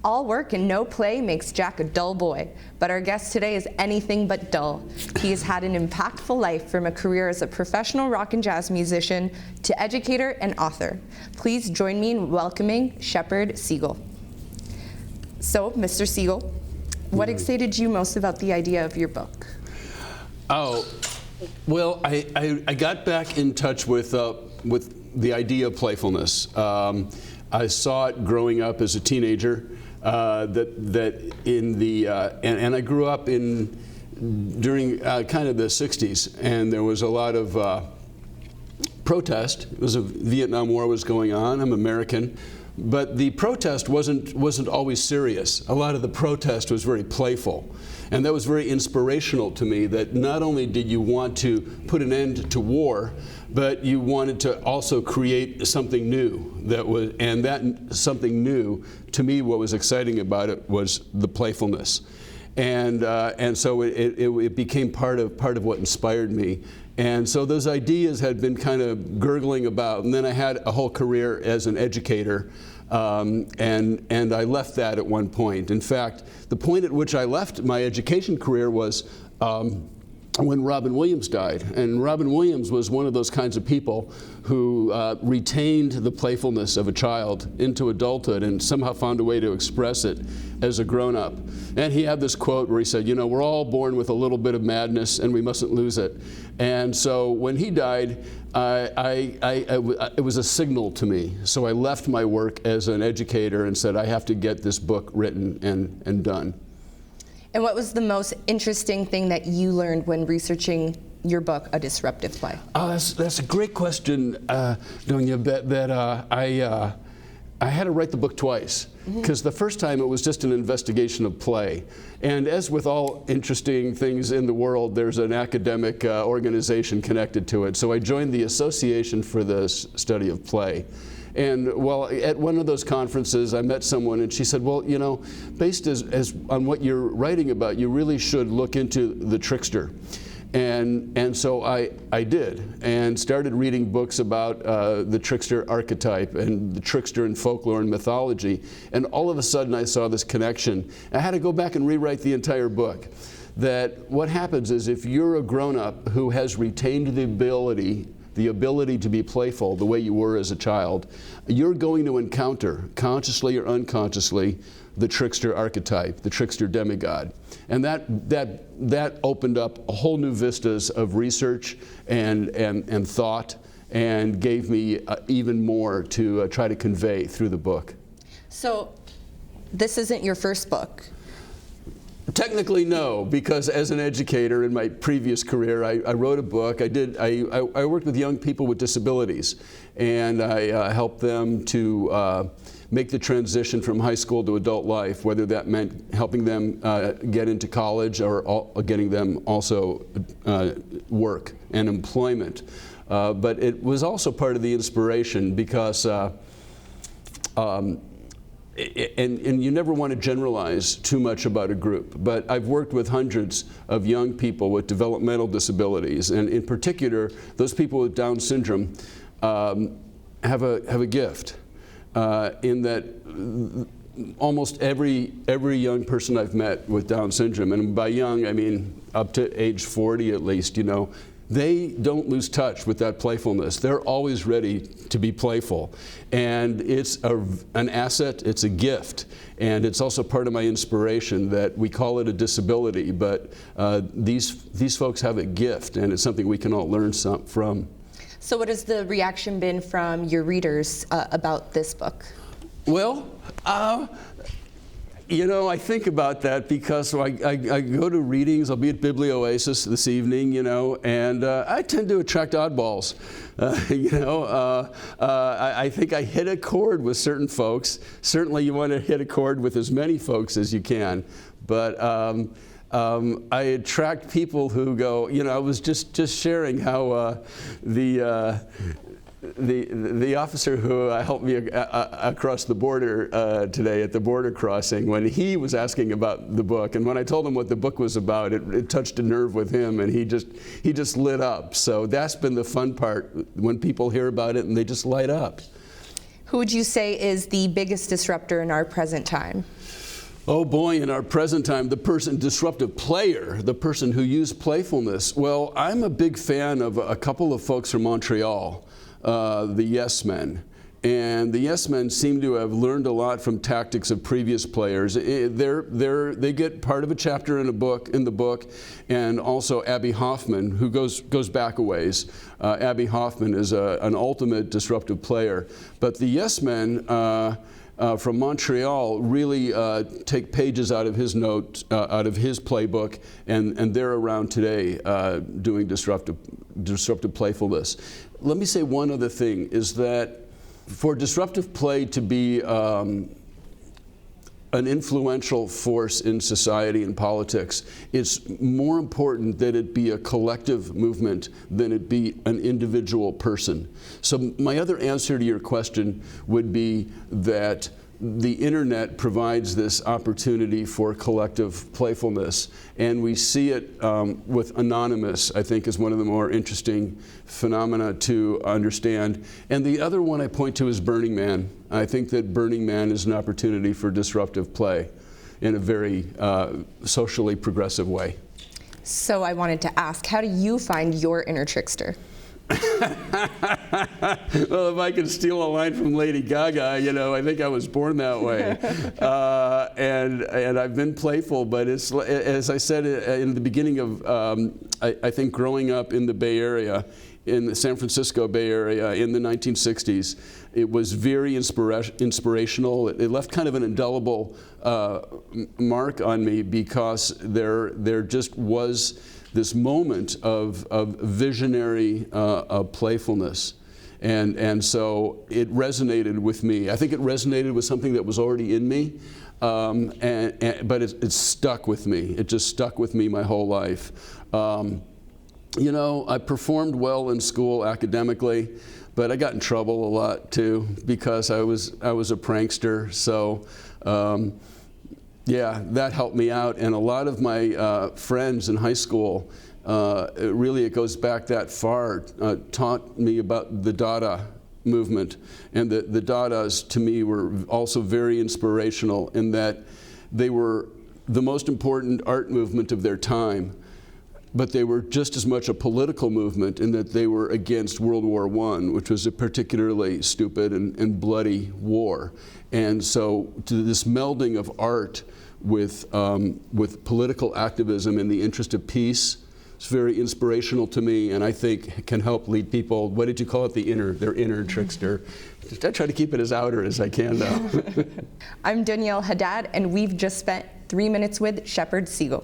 All work and no play makes Jack a dull boy, but our guest today is anything but dull. He has had an impactful life, from a career as a professional rock and jazz musician to educator and author. Please join me in welcoming Shepard Siegel. So, Mr. Siegel, what excited you most about the idea of your book? Oh, well, I got back in touch with the idea of playfulness. I saw it growing up as a teenager. That in the and I grew up during kind of the '60s, and there was a lot of protest. It was a Vietnam War was going on. I'm American, but the protest wasn't always serious. A lot of the protest was very playful. And that was very inspirational to me, that not only did you want to put an end to war, but you wanted to also create something new. And that something new, to me, what was exciting about it was the playfulness. And so it became part of what inspired me. And so those ideas had been kind of gurgling about, and then I had a whole career as an educator. And I left that at one point. In fact, the point at which I left my education career was when Robin Williams died. And Robin Williams was one of those kinds of people who retained the playfulness of a child into adulthood and somehow found a way to express it as a grown-up. And he had this quote where he said, you know, we're all born with a little bit of madness and we mustn't lose it. And so when he died, it was a signal to me. So I left my work as an educator and said, I have to get this book written and done. And what was the most interesting thing that you learned when researching your book, A Disruptive Play? That's a great question, Donia, that I had to write the book twice. Because the first time it was just an investigation of play. And as with all interesting things in the world, there's an academic organization connected to it. So I joined the Association for the Study of Play. And well, at one of those conferences, I met someone and she said, well, you know, based on what you're writing about, you really should look into the Trickster. And so I did, and started reading books about the trickster archetype and the trickster in folklore and mythology. And all of a sudden I saw this connection. I had to go back and rewrite the entire book. That what happens is, if you're a grown-up who has retained the ability to be playful the way you were as a child, you're going to encounter, consciously or unconsciously, the trickster archetype, the trickster demigod. And that opened up a whole new vistas of research and thought, and gave me even more to try to convey through the book. So this isn't your first book? Technically, no, because as an educator in my previous career, I wrote a book. I worked with young people with disabilities, and I helped them to make the transition from high school to adult life, whether that meant helping them get into college or getting them also work and employment. But it was also part of the inspiration, because and you never want to generalize too much about a group, but I've worked with hundreds of young people with developmental disabilities, and in particular, those people with Down syndrome have a gift in that almost every young person I've met with Down syndrome, and by young I mean up to age 40 at least, you know, they don't lose touch with that playfulness. They're always ready to be playful. And it's an asset, it's a gift. And it's also part of my inspiration that we call it a disability, but these folks have a gift, and it's something we can all learn from. So what has the reaction been from your readers about this book? Well, you know, I think about that because I go to readings. I'll be at Biblioasis this evening, you know, and I tend to attract oddballs. I think I hit a chord with certain folks. Certainly you want to hit a chord with as many folks as you can. But I attract people who go, you know, I was just sharing how the officer who helped me across the border today at the border crossing, when he was asking about the book, and when I told him what the book was about, it touched a nerve with him, and he just lit up. So that's been the fun part, when people hear about it and they just light up. Who would you say is the biggest disruptor in our present time? Oh boy, in our present time, the disruptive player, the person who used playfulness. Well, I'm a big fan of a couple of folks from Montreal, the Yes Men. And the Yes Men seem to have learned a lot from tactics of previous players. They get part of a chapter in the book, and also Abby Hoffman, who goes back a ways. Abby Hoffman is an ultimate disruptive player. But the Yes Men from Montreal really take pages out of his out of his playbook, and they're around today doing disruptive playfulness. Let me say one other thing, is that for disruptive play to be an influential force in society and politics, it's more important that it be a collective movement than it be an individual person. So my other answer to your question would be that the internet provides this opportunity for collective playfulness, and we see it with Anonymous, I think, is one of the more interesting phenomena to understand. And the other one I point to is Burning Man. I think that Burning Man is an opportunity for disruptive play in a very socially progressive way. So I wanted to ask, how do you find your inner trickster? Well, if I could steal a line from Lady Gaga, you know, I think I was born that way. And I've been playful, but it's, as I said in the beginning of, I think growing up in the Bay Area, in the San Francisco Bay Area in the 1960s, it was very inspirational. It left kind of an indelible mark on me, because there just was this moment of visionary playfulness. And so it resonated with me. I think it resonated with something that was already in me, but it stuck with me. It just stuck with me my whole life. You know, I performed well in school academically, but I got in trouble a lot too, because I was a prankster. So yeah, that helped me out. And a lot of my friends in high school, it goes back that far, taught me about the Dada movement. And the Dadas, to me, were also very inspirational in that they were the most important art movement of their time, but they were just as much a political movement in that they were against World War I, which was a particularly stupid and bloody war. And so to this melding of art with political activism in the interest of peace, it's very inspirational to me, and I think can help lead people. What did you call it? Their inner trickster. I try to keep it as outer as I can, though. I'm Donia El-Haddad, and we've just spent 3 minutes with Shepherd Siegel.